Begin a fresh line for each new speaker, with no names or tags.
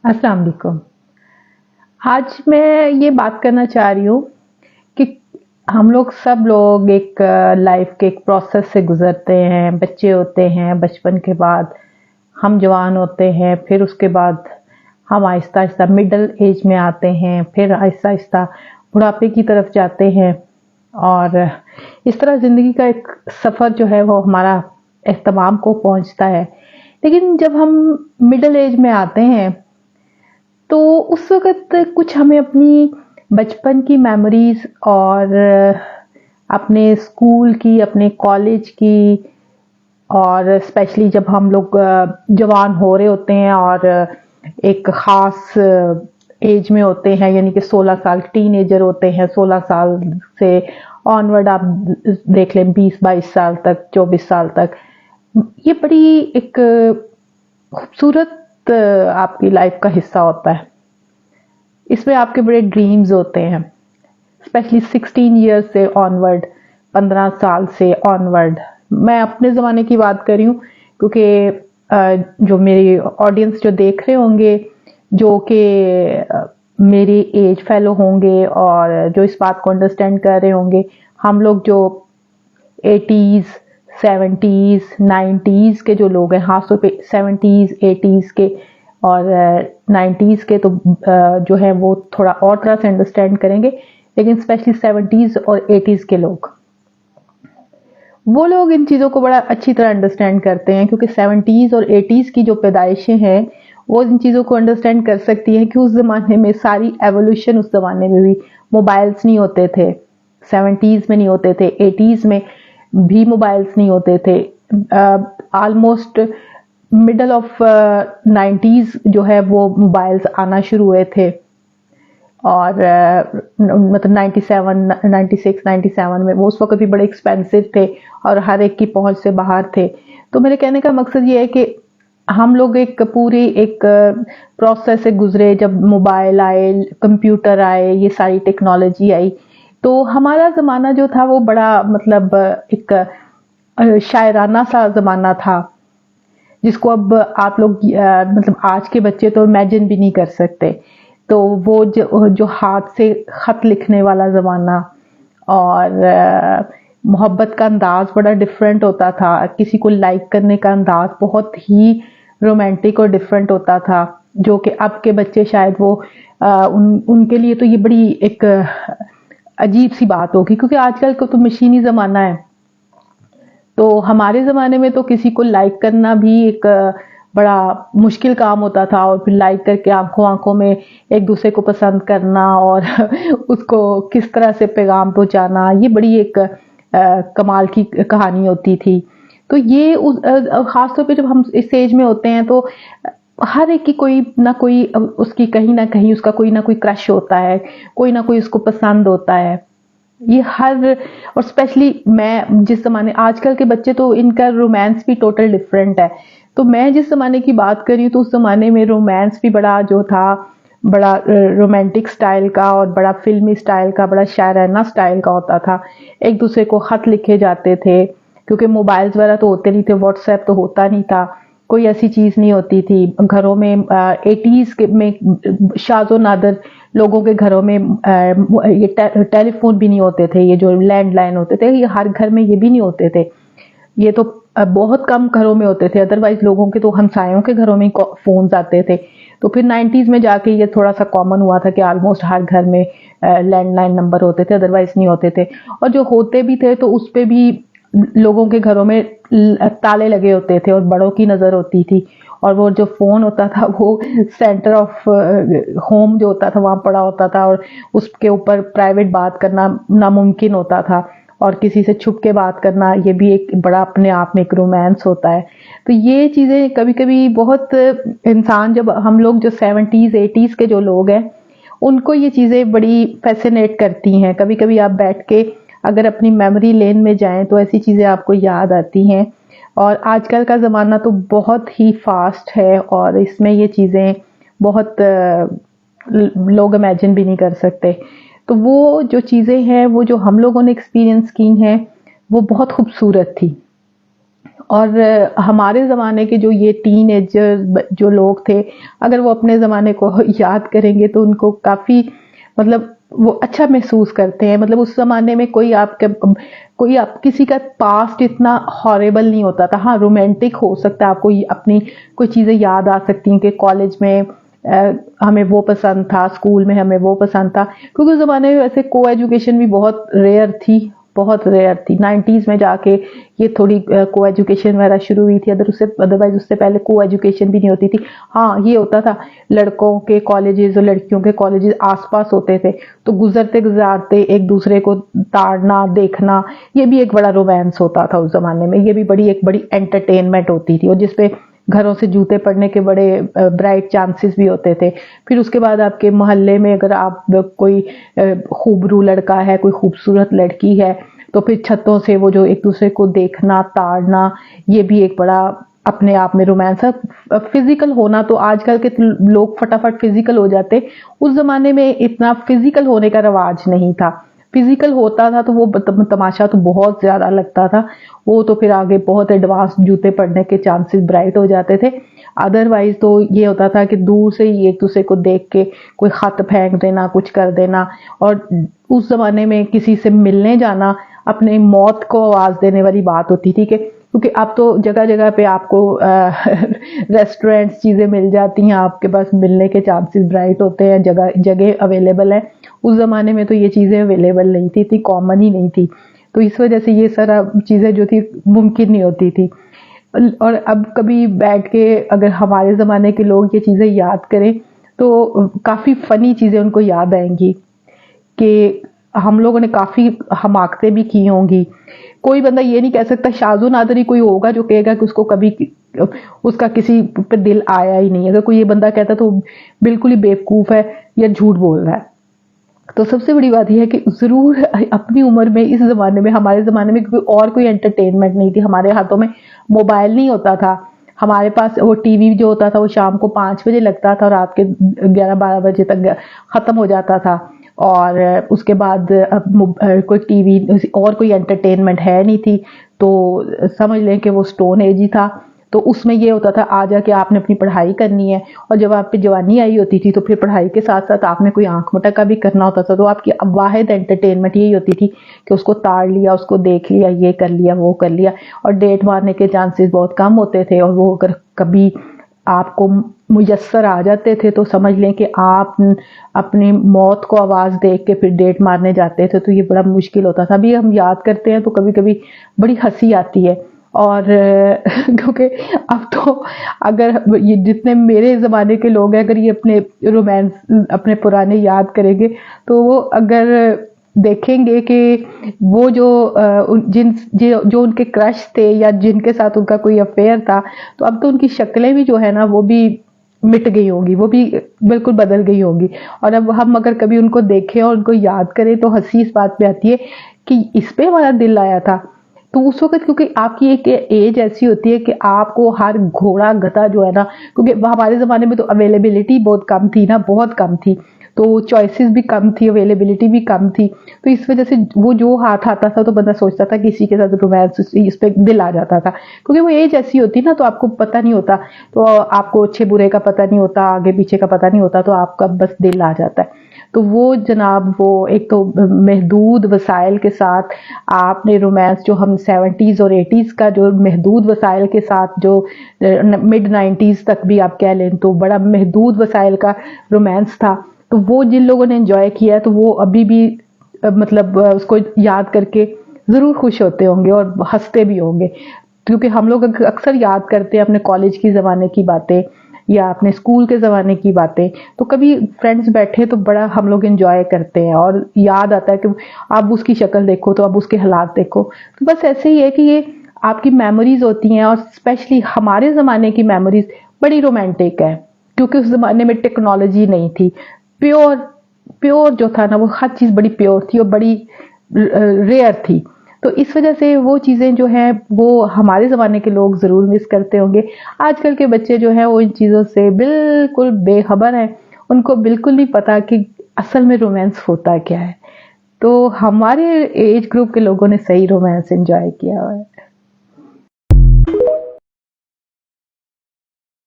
अस्सलाम वालेकुम। आज मैं ये बात करना चाह रही हूँ कि हम लोग सब लोग एक लाइफ के एक प्रोसेस से गुजरते हैं। बच्चे होते हैं, बचपन के बाद हम जवान होते हैं, फिर उसके बाद हम आहिस्ता आहिस्ता मिडिल एज में आते हैं, फिर आहिस्ता आहिस्ता बुढ़ापे की तरफ जाते हैं। और इस तरह ज़िंदगी का एक सफ़र जो है वो हमारा एहतमाम को पहुंचता है। लेकिन जब हम मिडिल एज में आते हैं तो उस वक़्त कुछ हमें अपनी बचपन की मेमोरीज़ और अपने स्कूल की, अपने कॉलेज की, और स्पेशली जब हम लोग जवान हो रहे होते हैं और एक ख़ास एज में होते हैं, यानी कि 16 साल टीनेजर होते हैं। 16 साल से ऑनवर्ड आप देख लें, 20-22 साल तक, 24 साल तक। ये बड़ी एक खूबसूरत आपकी लाइफ का हिस्सा होता है। इसमें आपके बड़े ड्रीम्स होते हैं, स्पेशली 16 ईयर्स से ऑनवर्ड, 15 साल से ऑनवर्ड। मैं अपने ज़माने की बात कर रही हूँ, क्योंकि जो मेरी ऑडियंस जो देख रहे होंगे, जो कि मेरी एज फेलो होंगे और जो इस बात को अंडरस्टैंड कर रहे होंगे, हम लोग जो 80s, 70s, 90s के जो लोग हैं, खासतौर पे 70s, 80s के और 90s के, तो जो है वो थोड़ा और तरह से अंडरस्टैंड करेंगे। लेकिन स्पेशली 70s और 80s के लोग, वो लोग इन चीज़ों को बड़ा अच्छी तरह अंडरस्टैंड करते हैं, क्योंकि 70s और 80s की जो पैदाइशें हैं वो इन चीज़ों को अंडरस्टैंड कर सकती हैं कि उस ज़माने में सारी एवोल्यूशन, उस ज़माने में भी मोबाइल्स नहीं होते थे, 70s में नहीं होते थे, 80s में भी मोबाइल्स नहीं होते थे। ऑलमोस्ट मिडल ऑफ 90s जो है वो मोबाइल्स आना शुरू हुए थे। और मतलब 97, 96, 97 में वो उस वक्त भी बड़े एक्सपेंसिव थे और हर एक की पहुंच से बाहर थे। तो मेरे कहने का मकसद ये है कि हम लोग एक पूरी एक प्रोसेस से गुजरे। जब मोबाइल आए, कंप्यूटर आए, ये सारी टेक्नोलॉजी आई, तो हमारा ज़माना जो था वो बड़ा मतलब एक शायराना सा ज़माना था, जिसको अब आप लोग मतलब आज के बच्चे तो इमेजिन भी नहीं कर सकते। तो वो जो हाथ से ख़त लिखने वाला ज़माना, और मोहब्बत का अंदाज़ बड़ा डिफरेंट होता था। किसी को लाइक करने का अंदाज़ बहुत ही रोमांटिक और डिफरेंट होता था, जो कि अब के बच्चे शायद वो उनके लिए तो ये बड़ी एक अजीब सी बात होगी, क्योंकि आजकल का तो मशीनी ज़माना है। तो हमारे ज़माने में तो किसी को लाइक करना भी एक बड़ा मुश्किल काम होता था, और फिर लाइक करके आंखों आंखों में एक दूसरे को पसंद करना और उसको किस तरह से पैगाम पहुंचाना, ये बड़ी एक कमाल की कहानी होती थी। तो ये खास तौर पे जब हम इस एज में होते हैं, तो हर एक की कोई ना कोई उसकी कहीं ना कहीं उसका कोई ना कोई क्रश होता है, कोई ना कोई उसको पसंद होता है। ये हर, और स्पेशली मैं जिस ज़माने, आजकल के बच्चे तो इनका रोमांस भी टोटल डिफरेंट है। तो मैं जिस ज़माने की बात कर रही हूँ, तो उस ज़माने में रोमांस भी बड़ा जो था, बड़ा रोमांटिक स्टाइल का और बड़ा फिल्मी स्टाइल का, बड़ा शायराना स्टाइल का होता था। एक दूसरे को ख़त लिखे जाते थे, क्योंकि मोबाइल्स वगैरह तो होते नहीं थे, व्हाट्सएप तो होता नहीं था, कोई ऐसी चीज़ नहीं होती थी घरों में। 80s के में शाज़ो नादर लोगों के घरों में ये टेलीफोन भी नहीं होते थे, ये जो लैंडलाइन होते थे ये हर घर में ये भी नहीं होते थे। ये तो बहुत कम घरों में होते थे, अदरवाइज लोगों के तो हमसायों के घरों में फोन आते थे। तो फिर 90s में जाके ये थोड़ा सा कॉमन हुआ था कि ऑलमोस्ट हर घर में लैंडलाइन नंबर होते थे, अदरवाइज नहीं होते थे। और जो होते भी थे तो उस पे भी लोगों के घरों में ताले लगे होते थे और बड़ों की नज़र होती थी, और वो जो फ़ोन होता था वो सेंटर ऑफ होम जो होता था वहाँ पड़ा होता था, और उसके ऊपर प्राइवेट बात करना नामुमकिन होता था, और किसी से छुप के बात करना ये भी एक बड़ा अपने आप में एक रोमांस होता है। तो ये चीज़ें कभी कभी बहुत इंसान, जब हम लोग जो 70s 80s के जो लोग हैं, उनको ये चीज़ें बड़ी फैसिनेट करती हैं। कभी कभी आप बैठ के अगर अपनी मेमोरी लेन में जाएं तो ऐसी चीज़ें आपको याद आती हैं। और आजकल का ज़माना तो बहुत ही फास्ट है, और इसमें ये चीज़ें बहुत लोग इमेजिन भी नहीं कर सकते। तो वो जो चीज़ें हैं, वो जो हम लोगों ने एक्सपीरियंस की हैं, वो बहुत खूबसूरत थी। और हमारे ज़माने के जो ये टीनेजर जो लोग थे, अगर वो अपने ज़माने को याद करेंगे तो उनको काफ़ी मतलब वो अच्छा महसूस करते हैं। मतलब उस ज़माने में कोई आप किसी का पास्ट इतना हॉरिबल नहीं होता था। हाँ, रोमांटिक हो सकता है, आपको अपनी कोई चीज़ें याद आ सकती हैं कि कॉलेज में हमें वो पसंद था, स्कूल में हमें वो पसंद था, क्योंकि उस ज़माने में वैसे को एजुकेशन भी बहुत रेयर थी, बहुत रेयर थी। 90s में जाके ये थोड़ी को एजुकेशन वगैरह शुरू हुई थी, अदरवाइज उससे पहले को एजुकेशन भी नहीं होती थी। हाँ, ये होता था लड़कों के कॉलेजेस और लड़कियों के कॉलेजेस आसपास होते थे, तो गुजरते गुजारते एक दूसरे को ताड़ना देखना, ये भी एक बड़ा रोमांस होता था उस जमाने में। ये भी एक बड़ी एंटरटेनमेंट होती थी, और जिसपे घरों से जूते पड़ने के बड़े ब्राइट चांसेस भी होते थे। फिर उसके बाद आपके मोहल्ले में अगर आप कोई खूबरू लड़का है, कोई खूबसूरत लड़की है, तो फिर छतों से वो जो एक दूसरे को देखना ताड़ना, ये भी एक बड़ा अपने आप में रोमांस है। फिजिकल होना तो आजकल के लोग फटाफट फिजिकल हो जाते, उस जमाने में इतना फिजिकल होने का रवाज नहीं था। फिजिकल होता था तो वो तमाशा तो बहुत ज्यादा लगता था, वो तो फिर आगे बहुत एडवांस जूते पड़ने के चांसेस ब्राइट हो जाते थे। अदरवाइज तो ये होता था कि दूर से ही एक दूसरे को देख के कोई खत फेंक देना, कुछ कर देना। और उस जमाने में किसी से मिलने जाना अपने मौत को आवाज देने वाली बात होती थी, कि क्योंकि अब तो जगह जगह पे आपको रेस्टोरेंट्स चीजें मिल जाती हैं, आपके पास मिलने के चांसेस ब्राइट होते हैं, जगह जगह अवेलेबल है। उस जमाने में तो ये चीजें अवेलेबल नहीं थी, इतनी कॉमन ही नहीं थी, तो इस वजह से ये सारा चीजें जो थी मुमकिन नहीं होती थी। और अब कभी बैठ के अगर हमारे ज़माने के लोग ये चीज़ें याद करें तो काफ़ी फ़नी चीज़ें उनको याद आएंगी, कि हम लोगों ने काफ़ी हमाकतें भी की होंगी। कोई बंदा ये नहीं कह सकता, शाज़ो नादर ही कोई होगा जो कहेगा कि उसको कभी उसका किसी पे दिल आया ही नहीं। अगर कोई ये बंदा कहता तो बिल्कुल ही बेवकूफ़ है या झूठ बोल रहा है। तो सबसे बड़ी बात यह है कि ज़रूर अपनी उम्र में, इस ज़माने में, हमारे ज़माने में कोई एंटरटेनमेंट नहीं थी। हमारे हाथों में मोबाइल नहीं होता था, हमारे पास वो टीवी जो होता था वो शाम को 5 बजे लगता था और रात के 11-12 बजे तक ख़त्म हो जाता था। और उसके बाद अब कोई टीवी और कोई एंटरटेनमेंट है नहीं थी, तो समझ लें कि वो स्टोन एज ही था। तो उसमें ये होता था आ जाके आपने अपनी पढ़ाई करनी है, और जब आप पे जवानी आई होती थी तो फिर पढ़ाई के साथ साथ आपने कोई आंख मटका भी करना होता था, तो आपकी वाहिद एंटरटेनमेंट यही होती थी कि उसको ताड़ लिया, उसको देख लिया, ये कर लिया, वो कर लिया। और डेट मारने के चांसेस बहुत कम होते थे, और वो अगर कभी आपको मुयस्सर आ जाते थे तो समझ लें कि आप अपनी मौत को आवाज़ देख के फिर डेट मारने जाते थे, तो ये बड़ा मुश्किल होता था। अभी हम याद करते हैं तो कभी कभी बड़ी हंसी आती है। और क्योंकि अब तो अगर ये जितने मेरे ज़माने के लोग हैं, अगर ये अपने रोमांस अपने पुराने याद करेंगे तो वो अगर देखेंगे कि वो जो जो उनके क्रश थे या जिनके साथ उनका कोई अफेयर था, तो अब तो उनकी शक्लें भी जो है ना वो भी मिट गई होंगी, वो भी बिल्कुल बदल गई होंगी। और अब हम अगर कभी उनको देखें और उनको याद करें तो हंसी इस बात पे आती है कि इस पे हमारा दिल आया था। तो उस वक़्त क्योंकि आपकी एक एज ऐसी होती है कि आपको हर घोड़ा गधा जो है ना, क्योंकि हमारे ज़माने में तो अवेलेबिलिटी बहुत कम थी ना, बहुत कम थी, तो चॉइसेस भी कम थी, अवेलेबिलिटी भी कम थी, तो इस वजह से वो जो हाथ आता था तो बंदा सोचता था कि इसी के साथ रोमांस, इस पे दिल आ जाता था। क्योंकि वो एज ऐसी होती ना, तो आपको पता नहीं होता, तो आपको अच्छे बुरे का पता नहीं होता, आगे पीछे का पता नहीं होता, तो आपका बस दिल आ जाता है। तो वो जनाब वो एक तो महदूद वसाइल के साथ आपने रोमांस, जो हम 70s और 80s का जो महदूद वसाइल के साथ जो मिड 90s तक भी आप कह लें तो बड़ा महदूद वसाइल का रोमांस था, तो वो जिन लोगों ने एंजॉय किया तो वो अभी भी मतलब उसको याद करके ज़रूर खुश होते होंगे और हंसते भी होंगे। क्योंकि हम लोग अक्सर याद करते हैं अपने कॉलेज की ज़माने की बातें या अपने स्कूल के ज़माने की बातें, तो कभी फ्रेंड्स बैठे तो बड़ा हम लोग एंजॉय करते हैं और याद आता है कि अब उसकी शक्ल देखो तो अब उसके हालात देखो। तो बस ऐसे ही है कि ये आपकी मेमोरीज होती हैं, और स्पेशली हमारे ज़माने की मेमोरीज बड़ी रोमांटिक है, क्योंकि उस ज़माने में टेक्नोलॉजी नहीं थी। प्योर प्योर जो था ना, वो हर चीज़ बड़ी प्योर थी और बड़ी रेयर थी। तो इस वजह से वो चीज़ें जो हैं वो हमारे ज़माने के लोग ज़रूर मिस करते होंगे। आजकल के बच्चे जो हैं वो इन चीज़ों से बिल्कुल बेखबर हैं, उनको बिल्कुल नहीं पता कि असल में रोमांस होता क्या है। तो हमारे एज ग्रुप के लोगों ने सही रोमांस एंजॉय किया हुआ है।